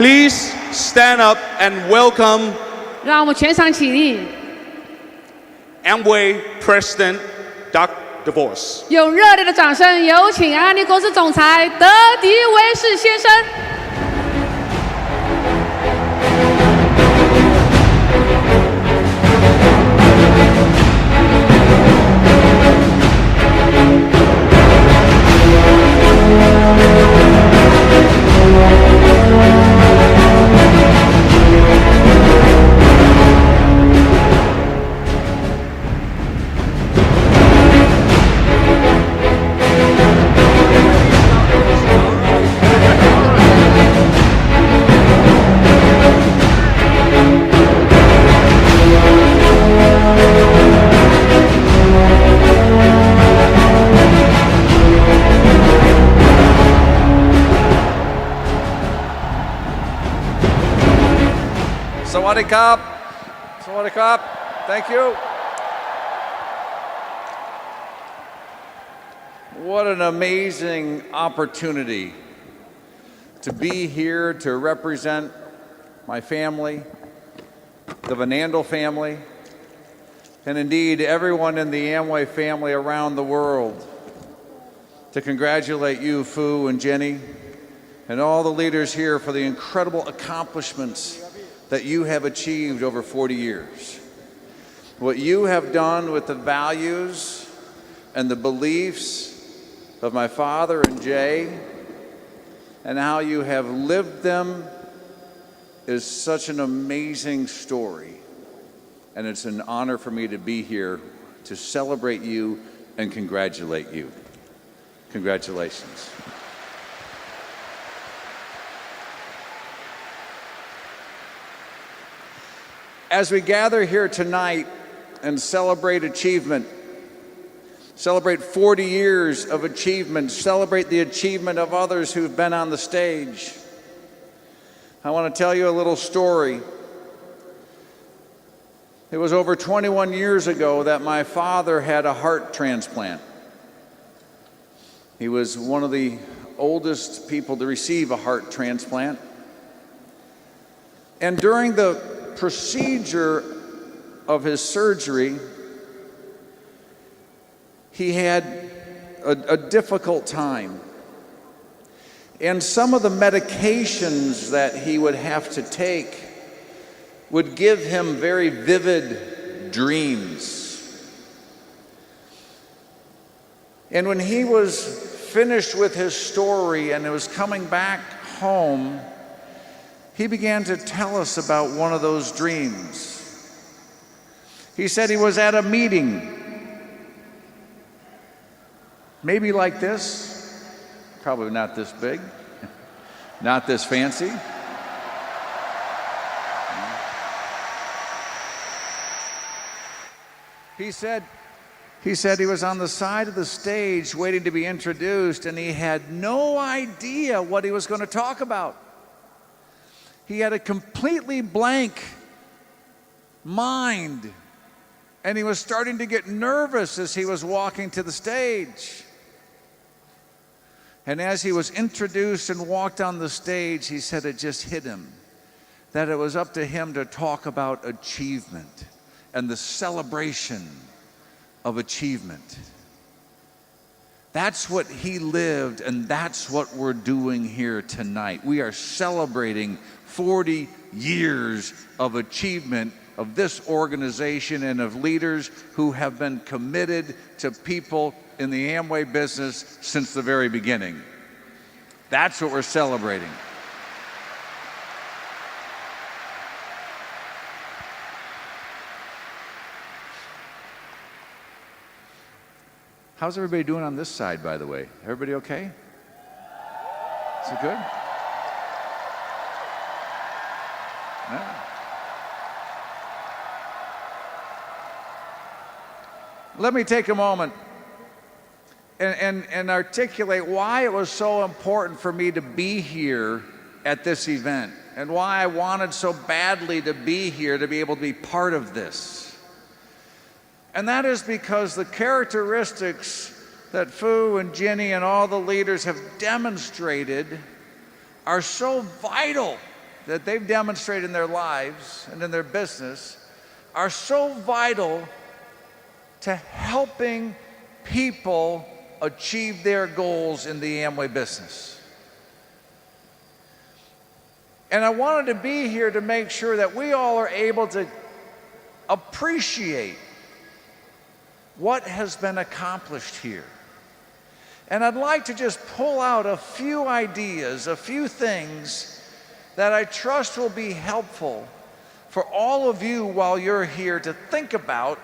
Please stand up and welcome 让我们全场起立， Amway President DeVos. 用热烈的掌声有请安利公司总裁德迪维士先生。Sawadee Krap. Sawadee Krap. Thank you. What an amazing opportunity to be here to represent my family, the Vanandel family, and indeed everyone in the Amway family around the world. To congratulate you, Fu and Jenny, and all the leaders here for the incredible accomplishments that you have achieved over 40 years. What you have done with the values and the beliefs of my father and Jay, and how you have lived them, is such an amazing story. And it's an honor for me to be here to celebrate you and congratulate you. Congratulations. As we gather here tonight and celebrate achievement, celebrate 40 years of achievement, celebrate the achievement of others who've been on the stage, I want to tell you a little story. It was over 21 years ago that my father had a heart transplant. He was one of the oldest people to receive a heart transplant. And during the procedure of his surgery, he had a difficult time. And some of the medications that he would have to take would give him very vivid dreams. And when he was finished with his story and was coming back home, he began to tell us about one of those dreams. He said he was at a meeting, maybe like this, probably not this big, not this fancy. He said he was on the side of the stage waiting to be introduced, and he had no idea what he was going to talk about. He had a completely blank mind, and he was starting to get nervous as he was walking to the stage. And as he was introduced and walked on the stage, he said it just hit him that it was up to him to talk about achievement and the celebration of achievement. That's what he lived, and that's what we're doing here tonight. We are celebrating 40 years of achievement of this organization and of leaders who have been committed to people in the Amway business since the very beginning. That's what we're celebrating. How's everybody doing on this side, by the way? Everybody okay? Is it good? Yeah. Let me take a moment and articulate why it was so important for me to be here at this event and why I wanted so badly to be here to be able to be part of this. And that is because the characteristics that Fu and Jenny and all the leaders have demonstrated are so vital that they've demonstrated in their lives and in their business are so vital to helping people achieve their goals in the Amway business. And I wanted to be here to make sure that we all are able to appreciate what has been accomplished here. And I'd like to just pull out a few ideas, a few things that I trust will be helpful for all of you while you're here to think about,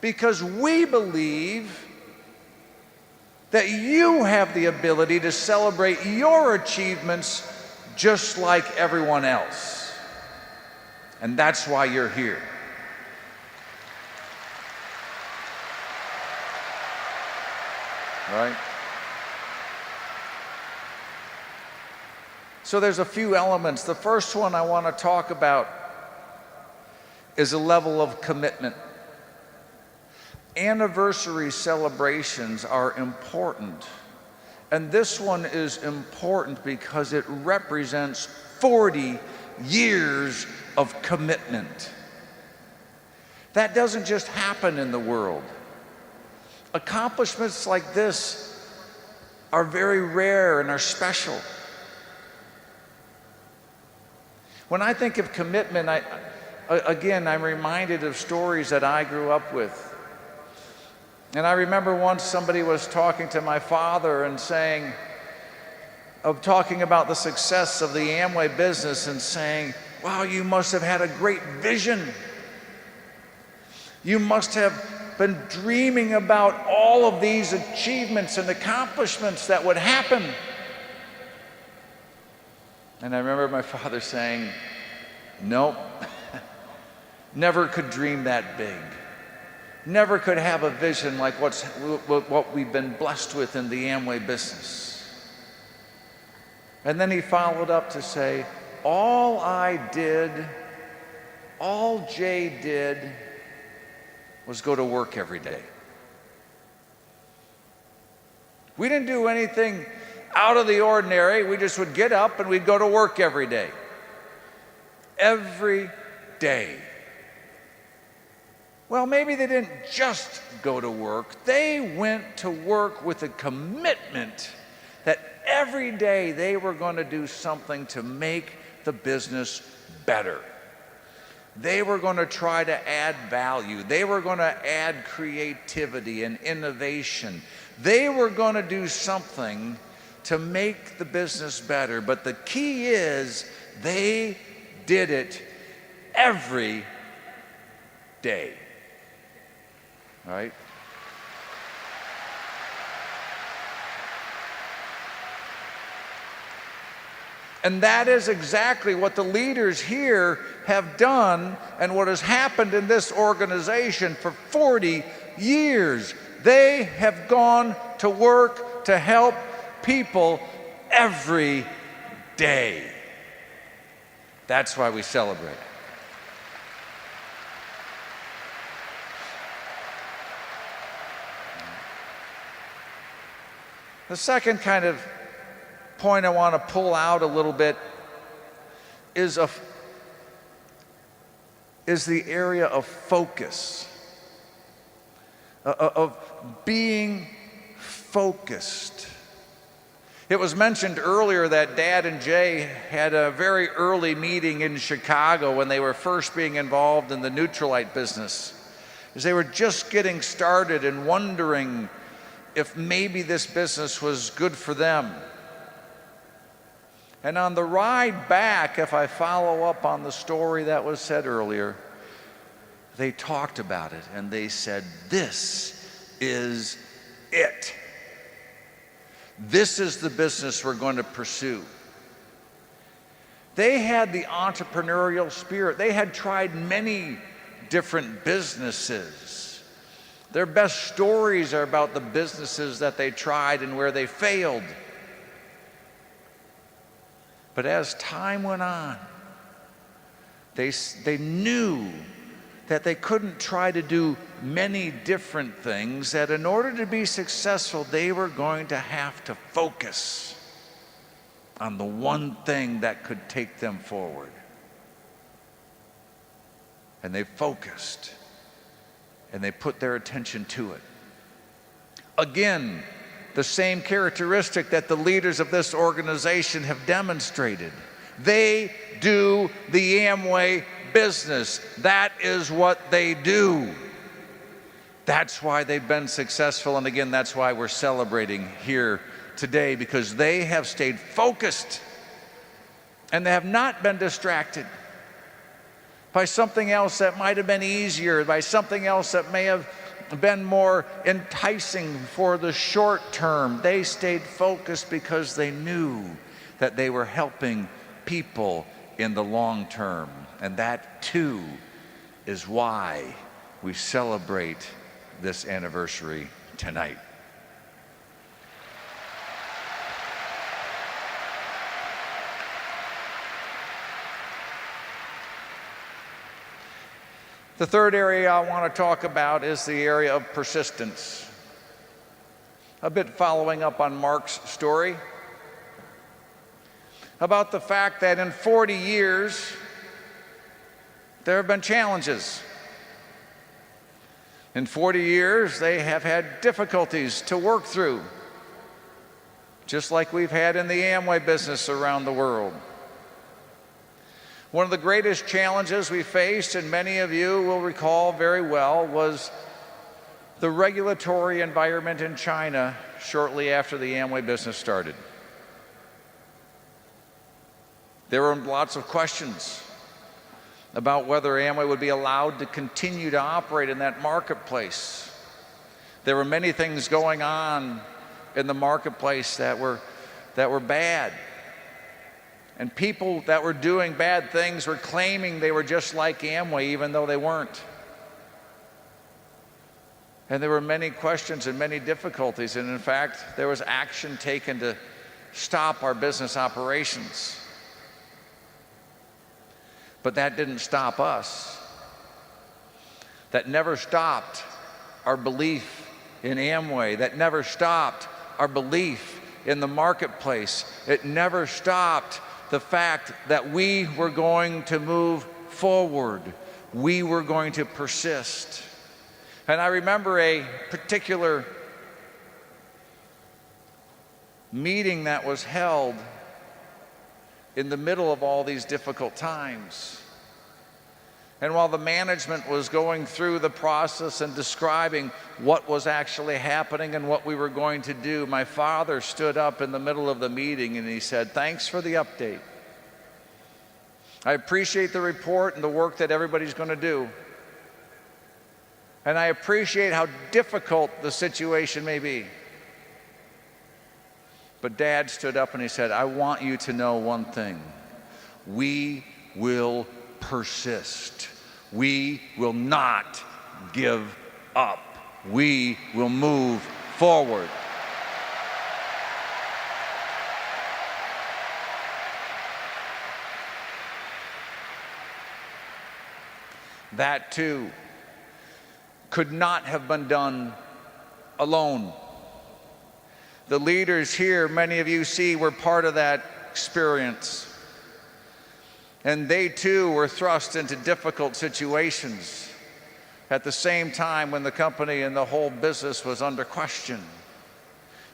because we believe that you have the ability to celebrate your achievements just like everyone else. And that's why you're here. Right? So there's a few elements. The first one I want to talk about is a level of commitment. Anniversary celebrations are important. And this one is important because it represents 40 years of commitment. That doesn't just happen in the world. Accomplishments like this are very rare and are special. When I think of commitment, I'm reminded of stories that I grew up with. And I remember once somebody was talking to my father and talking about the success of the Amway business and saying, wow, you must have had a great vision. You must have been dreaming about all of these achievements and accomplishments that would happen. And I remember my father saying, nope, never could dream that big. Never could have a vision like what we've been blessed with in the Amway business. And then he followed up to say, all Jay did was go to work every day. We didn't do anything out of the ordinary. We just would get up and we'd go to work every day. Every day. Well, maybe they didn't just go to work. They went to work with a commitment that every day they were going to do something to make the business better. They were going to try to add value. They were going to add creativity and innovation. They were going to do something to make the business better. But the key is they did it every day. All right? And that is exactly what the leaders here have done and what has happened in this organization for 40 years. They have gone to work to help people every day. That's why we celebrate. The second kind of point I want to pull out a little bit is the area of focus, of being focused. It was mentioned earlier that Dad and Jay had a very early meeting in Chicago when they were first being involved in the Nutrilite business, as they were just getting started and wondering if maybe this business was good for them. And on the ride back, if I follow up on the story that was said earlier, they talked about it and they said, this is it. This is the business we're going to pursue. They had the entrepreneurial spirit. They had tried many different businesses. Their best stories are about the businesses that they tried and where they failed. But as time went on, they knew that they couldn't try to do many different things, that in order to be successful, they were going to have to focus on the one thing that could take them forward. And they focused, and they put their attention to it. Again, the same characteristic that the leaders of this organization have demonstrated. They do the Amway business. That is what they do. That's why they've been successful, and again, that's why we're celebrating here today, because they have stayed focused and they have not been distracted by something else that might have been easier, by something else that may have been more enticing for the short term. They stayed focused because they knew that they were helping people in the long term. And that too is why we celebrate this anniversary tonight. The third area I want to talk about is the area of persistence. A bit following up on Mark's story about the fact that in 40 years, there have been challenges. In 40 years, they have had difficulties to work through, just like we've had in the Amway business around the world. One of the greatest challenges we faced, and many of you will recall very well, was the regulatory environment in China shortly after the Amway business started. There were lots of questions about whether Amway would be allowed to continue to operate in that marketplace. There were many things going on in the marketplace that were bad. And people that were doing bad things were claiming they were just like Amway, even though they weren't. And there were many questions and many difficulties. And in fact, there was action taken to stop our business operations. But that didn't stop us. That never stopped our belief in Amway. That never stopped our belief in the marketplace. It never stopped the fact that we were going to move forward. We were going to persist. And I remember a particular meeting that was held in the middle of all these difficult times. And while the management was going through the process and describing what was actually happening and what we were going to do, my father stood up in the middle of the meeting and he said, "Thanks for the update. I appreciate the report and the work that everybody's going to do. And I appreciate how difficult the situation may be. But Dad stood up and he said, I want you to know one thing. We will persist. We will not give up. We will move forward." That too could not have been done alone. The leaders here, many of you see, were part of that experience. And they too were thrust into difficult situations at the same time when the company and the whole business was under question.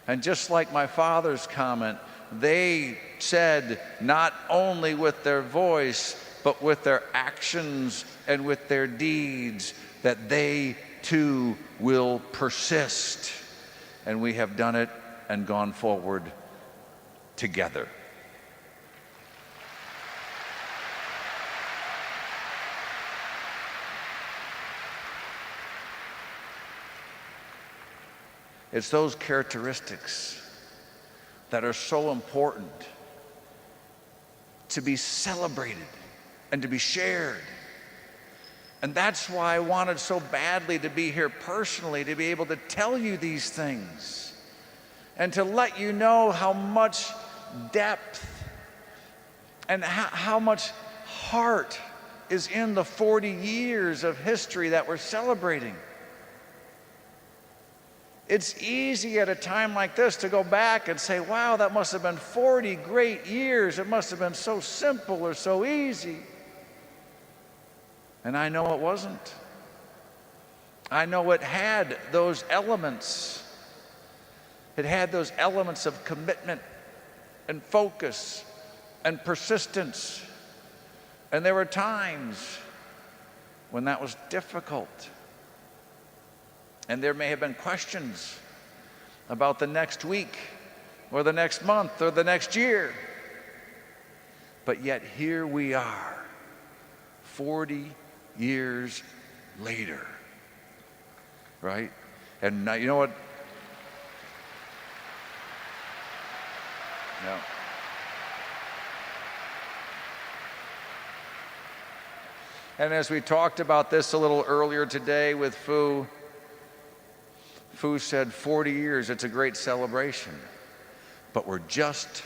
And just like my father's comment, they said not only with their voice, but with their actions and with their deeds, that they too will persist. And we have done it and gone forward together. It's those characteristics that are so important to be celebrated and to be shared. And that's why I wanted so badly to be here personally, to be able to tell you these things and to let you know how much depth and how much heart is in the 40 years of history that we're celebrating. It's easy at a time like this to go back and say, wow, that must have been 40 great years. It must have been so simple or so easy. And I know it wasn't. I know it had those elements. It had those elements of commitment and focus and persistence. And there were times when that was difficult. And there may have been questions about the next week or the next month or the next year. But yet here we are, 40 years later, right? And now, you know what? No. And as we talked about this a little earlier today with Fu said 40 years, it's a great celebration, but we're just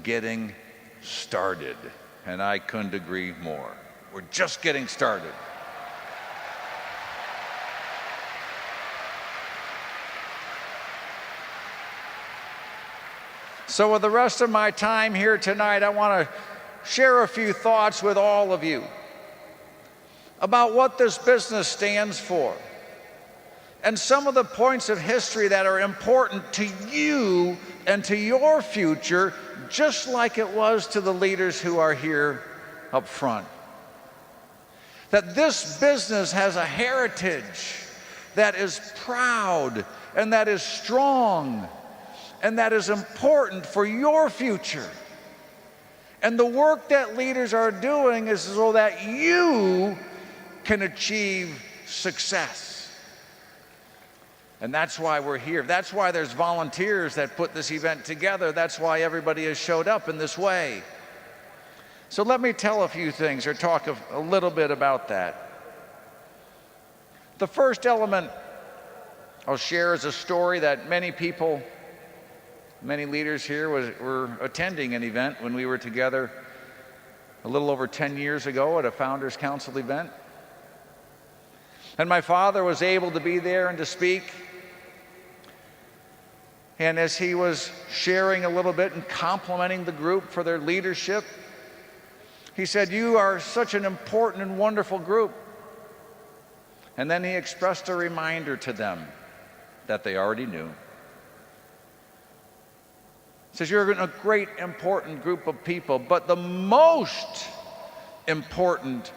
getting started. And I couldn't agree more. We're just getting started. So with the rest of my time here tonight, I want to share a few thoughts with all of you about what this business stands for, and some of the points of history that are important to you and to your future, just like it was to the leaders who are here up front. That this business has a heritage that is proud and that is strong and that is important for your future. And the work that leaders are doing is so that you can achieve success. And that's why we're here. That's why there's volunteers that put this event together. That's why everybody has showed up in this way. So let me tell a few things or talk a little bit about that. The first element I'll share is a story that many people, many leaders here were attending an event when we were together a little over 10 years ago at a Founders Council event. And my father was able to be there and to speak. And as he was sharing a little bit and complimenting the group for their leadership, he said, "You are such an important and wonderful group." And then he expressed a reminder to them that they already knew. He says, "You're a great, important group of people, but the most important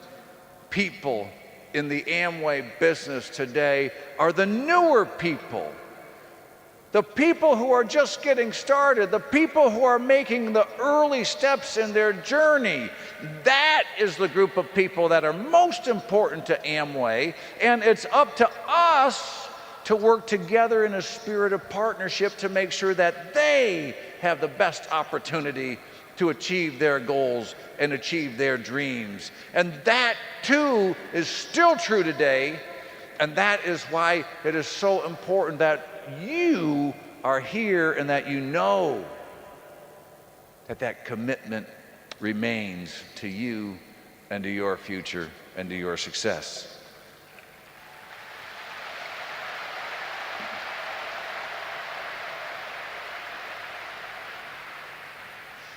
people in the Amway business today are the newer people. The people who are just getting started, the people who are making the early steps in their journey. That is the group of people that are most important to Amway, and it's up to us to work together in a spirit of partnership to make sure that they have the best opportunity to achieve their goals and achieve their dreams." And that too is still true today, and that is why it is so important that you are here and that you know that that commitment remains to you and to your future and to your success.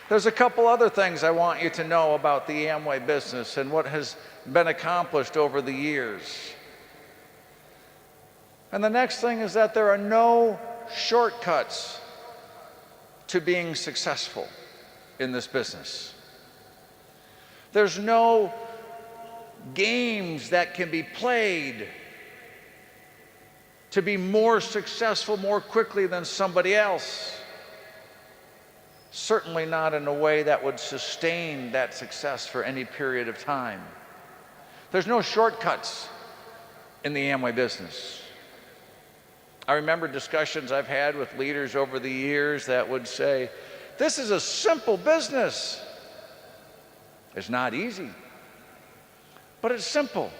There's a couple other things I want you to know about the Amway business and what has been accomplished over the years. And the next thing is that there are no shortcuts to being successful in this business. There's no games that can be played to be more successful more quickly than somebody else. Certainly not in a way that would sustain that success for any period of time. There's no shortcuts in the Amway business. I remember discussions I've had with leaders over the years that would say, "This is a simple business. It's not easy, but it's simple."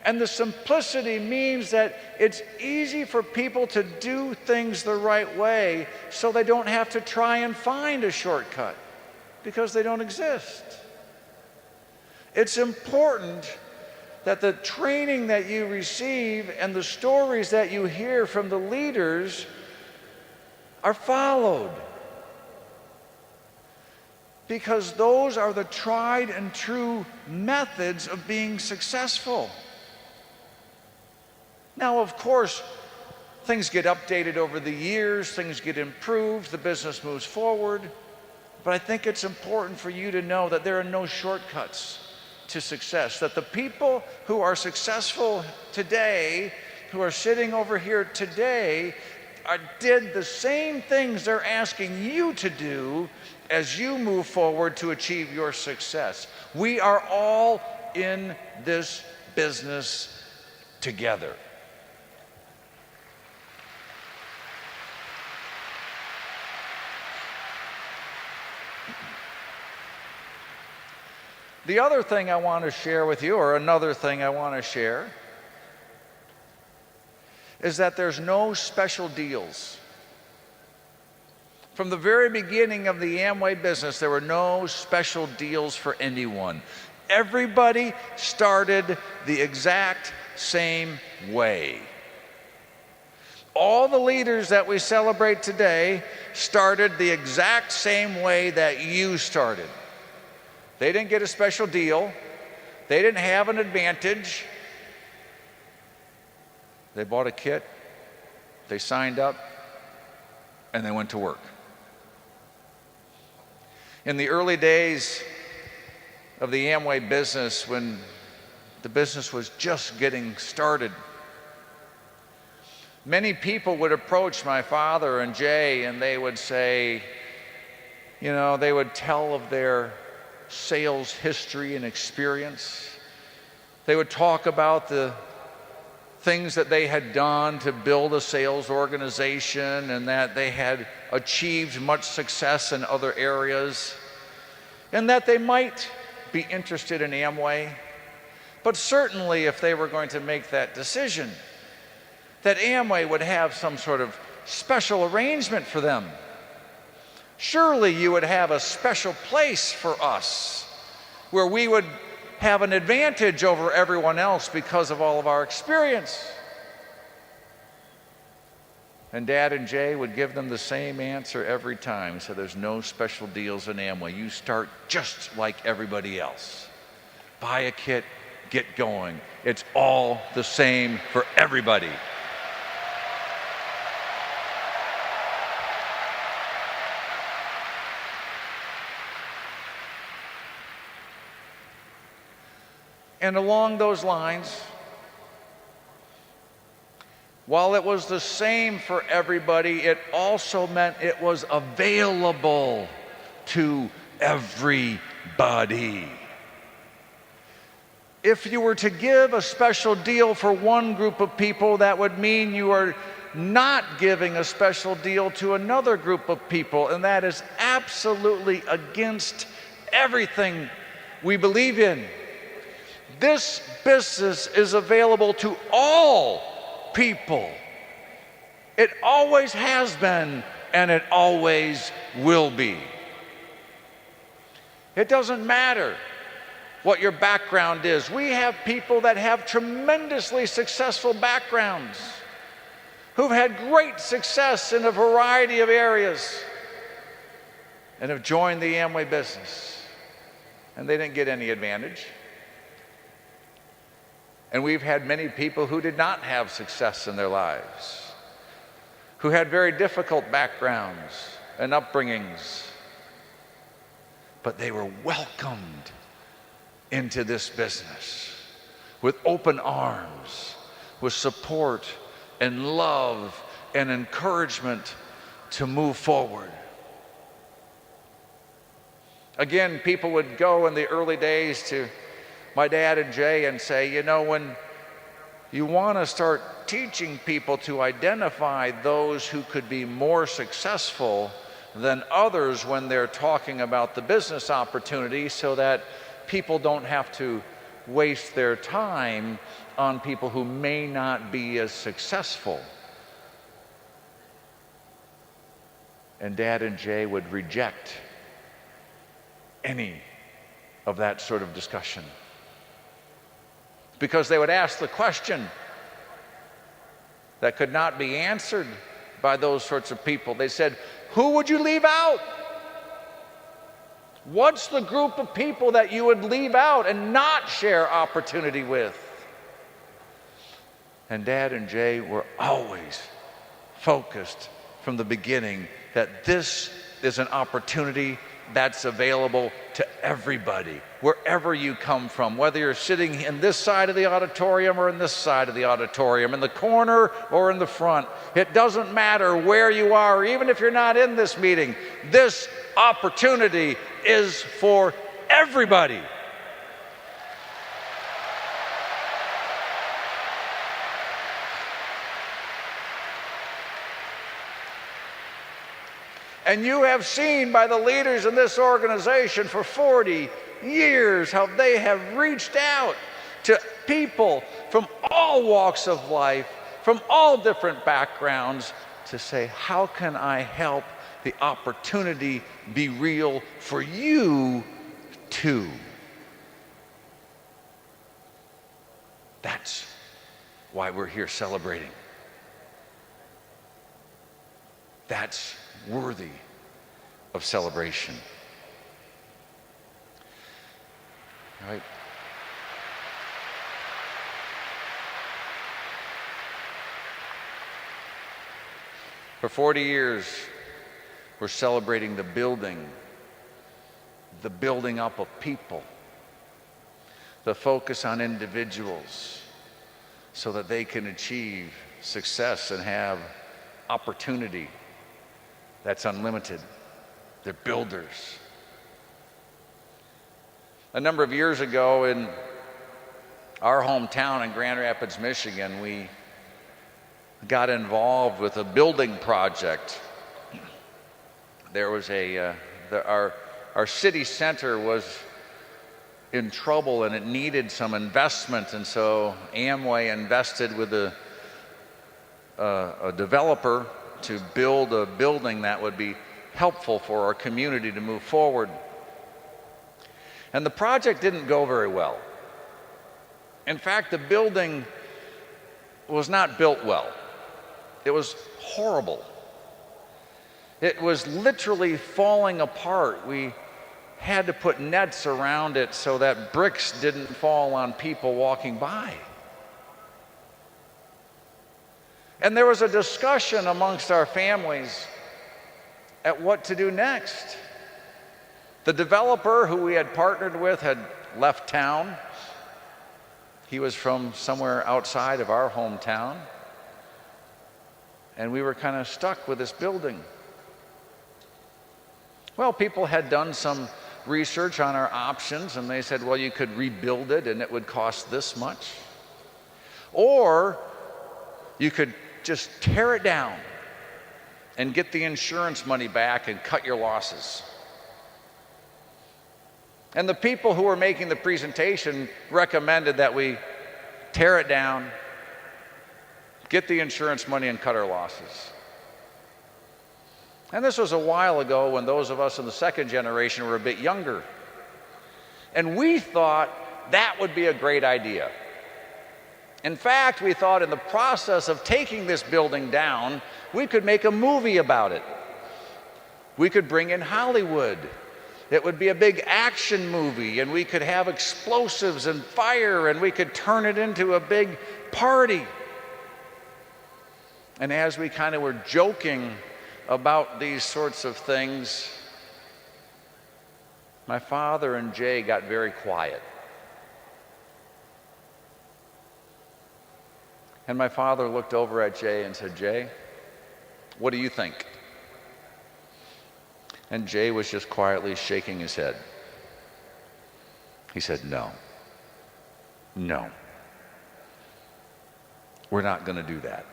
And the simplicity means that it's easy for people to do things the right way so they don't have to try and find a shortcut because they don't exist. It's important that the training that you receive and the stories that you hear from the leaders are followed. Because those are the tried and true methods of being successful. Now, of course, things get updated over the years, things get improved, the business moves forward. But I think it's important for you to know that there are no shortcuts to success, that the people who are successful today, who are sitting over here today, did the same things they're asking you to do as you move forward to achieve your success. We are all in this business together. The other thing I want to share with you, or another thing I want to share, is that there's no special deals. From the very beginning of the Amway business, there were no special deals for anyone. Everybody started the exact same way. All the leaders that we celebrate today started the exact same way that you started. They didn't get a special deal. They didn't have an advantage. They bought a kit, they signed up, and they went to work. In the early days of the Amway business, when the business was just getting started, many people would approach my father and Jay, and they would say, they would tell of their sales history and experience. They would talk about the things that they had done to build a sales organization and that they had achieved much success in other areas and that they might be interested in Amway. But certainly if they were going to make that decision, that Amway would have some sort of special arrangement for them. Surely you would have a special place for us where we would have an advantage over everyone else because of all of our experience. And Dad and Jay would give them the same answer every time. So there's no special deals in Amway. You start just like everybody else. Buy a kit, get going. It's all the same for everybody. And along those lines, while it was the same for everybody, it also meant it was available to everybody. If you were to give a special deal for one group of people, that would mean you are not giving a special deal to another group of people, and that is absolutely against everything we believe in. This business is available to all people. It always has been, and it always will be. It doesn't matter what your background is. We have people that have tremendously successful backgrounds, who've had great success in a variety of areas, and have joined the Amway business, and they didn't get any advantage. And we've had many people who did not have success in their lives, who had very difficult backgrounds and upbringings, but they were welcomed into this business with open arms, with support and love and encouragement to move forward. Again, people would go in the early days to my dad and Jay and say, when you want to start teaching people to identify those who could be more successful than others when they're talking about the business opportunity, so that people don't have to waste their time on people who may not be as successful. And Dad and Jay would reject any of that sort of discussion, because they would ask the question that could not be answered by those sorts of people. They said, who would you leave out? What's the group of people that you would leave out and not share opportunity with? And Dad and Jay were always focused from the beginning that this is an opportunity that's available to everybody, wherever you come from, whether you're sitting in this side of the auditorium or in this side of the auditorium, in the corner or in the front. It doesn't matter where you are, even if you're not in this meeting. This opportunity is for everybody. And you have seen by the leaders in this organization for 40 years how they have reached out to people from all walks of life, from all different backgrounds, to say, how can I help the opportunity be real for you too? That's why we're here celebrating. That's worthy of celebration. All right. For 40 years, we're celebrating the building up of people, the focus on individuals so that they can achieve success and have opportunity that's unlimited. They're builders. A number of years ago in our hometown in Grand Rapids, Michigan, we got involved with a building project. There was our city center was in trouble and it needed some investment, and so Amway invested with a developer to build a building that would be helpful for our community to move forward. And the project didn't go very well. In fact, the building was not built well. It was horrible. It was literally falling apart. We had to put nets around it so that bricks didn't fall on people walking by. And there was a discussion amongst our families at what to do next. The developer who we had partnered with had left town. He was from somewhere outside of our hometown. And we were kind of stuck with this building. Well, people had done some research on our options, and they said, well, you could rebuild it and it would cost this much. Or you could just tear it down and get the insurance money back and cut your losses. And the people who were making the presentation recommended that we tear it down, get the insurance money, and cut our losses. And this was a while ago when those of us in the second generation were a bit younger. And we thought that would be a great idea. In fact, we thought in the process of taking this building down, we could make a movie about it. We could bring in Hollywood. It would be a big action movie, and we could have explosives and fire, and we could turn it into a big party. And as we kind of were joking about these sorts of things, my father and Jay got very quiet. And my father looked over at Jay and said, Jay, what do you think? And Jay was just quietly shaking his head. He said, no, we're not going to do that.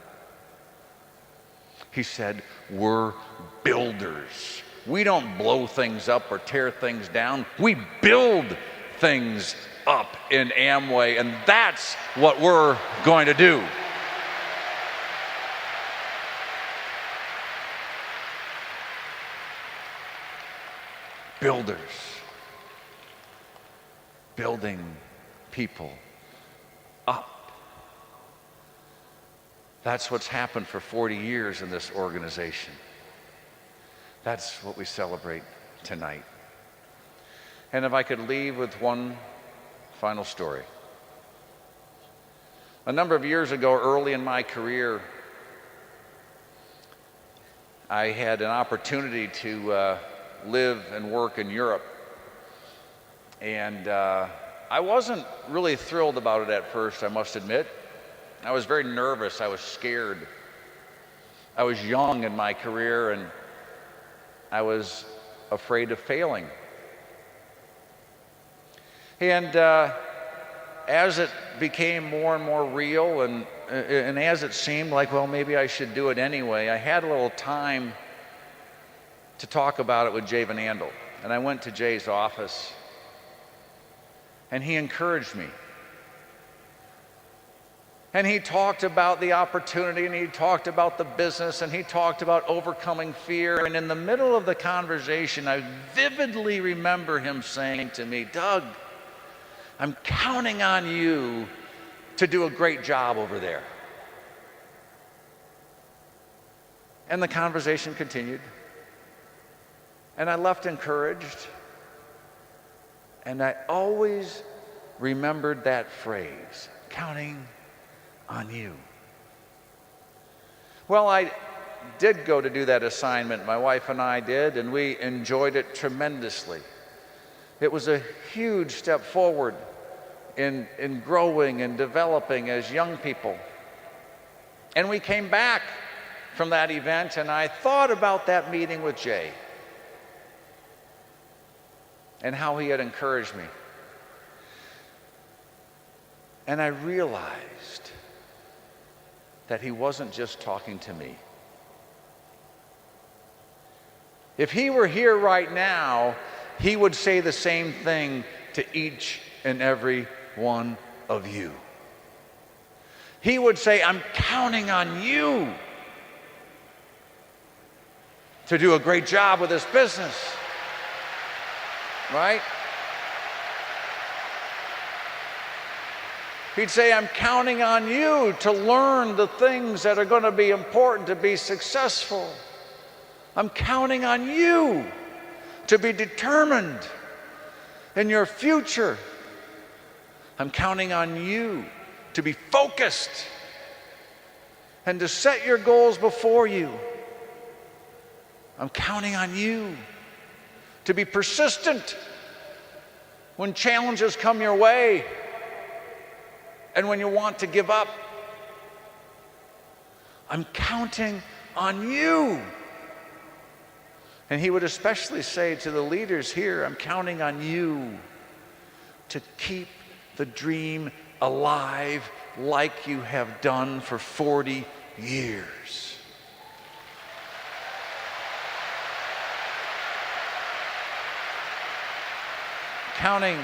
He said, we're builders. We don't blow things up or tear things down. We build things up in Amway, and that's what we're going to do. Builders, building people up. That's what's happened for 40 years in this organization. That's what we celebrate tonight. And if I could leave with one final story. A number of years ago, early in my career, I had an opportunity to live and work in Europe. And I wasn't really thrilled about it at first, I must admit. I was very nervous, I was scared. I was young in my career and I was afraid of failing. And as it became more and more real and as it seemed like, well, maybe I should do it anyway, I had a little time to talk about it with Jay Van Andel. And I went to Jay's office and he encouraged me. And he talked about the opportunity and he talked about the business and he talked about overcoming fear. And in the middle of the conversation, I vividly remember him saying to me, Doug, I'm counting on you to do a great job over there. And the conversation continued. And I left encouraged. And I always remembered that phrase, counting on you. Well, I did go to do that assignment. My wife and I did, and we enjoyed it tremendously. It was a huge step forward in growing and developing as young people. And we came back from that event, and I thought about that meeting with Jay and how he had encouraged me. And I realized that he wasn't just talking to me. If he were here right now, he would say the same thing to each and every one of you. He would say, I'm counting on you to do a great job with this business. Right? He'd say, I'm counting on you to learn the things that are going to be important to be successful. I'm counting on you to be determined in your future. I'm counting on you to be focused and to set your goals before you. I'm counting on you to be persistent when challenges come your way and when you want to give up. I'm counting on you. And he would especially say to the leaders here, I'm counting on you to keep the dream alive like you have done for 40 years. Counting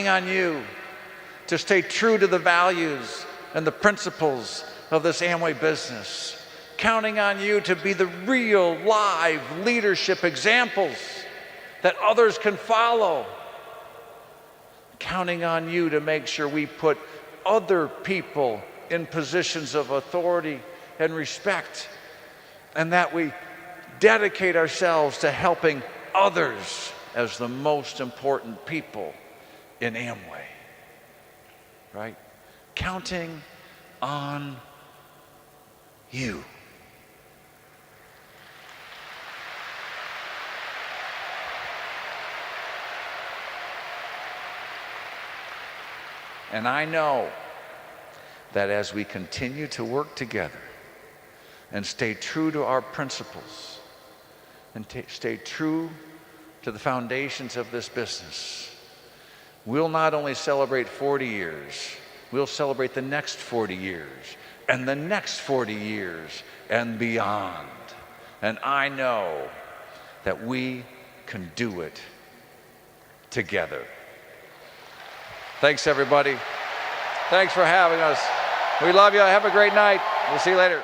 on you to stay true to the values and the principles of this Amway business. Counting on you to be the real, live leadership examples that others can follow. Counting on you to make sure we put other people in positions of authority and respect, and that we dedicate ourselves to helping others as the most important people in Amway. Right? Counting on you. And I know that as we continue to work together and stay true to our principles and stay true to the foundations of this business, we'll not only celebrate 40 years, we'll celebrate the next 40 years and the next 40 years and beyond. And I know that we can do it together. Thanks, everybody. Thanks for having us. We love you. Have a great night. We'll see you later.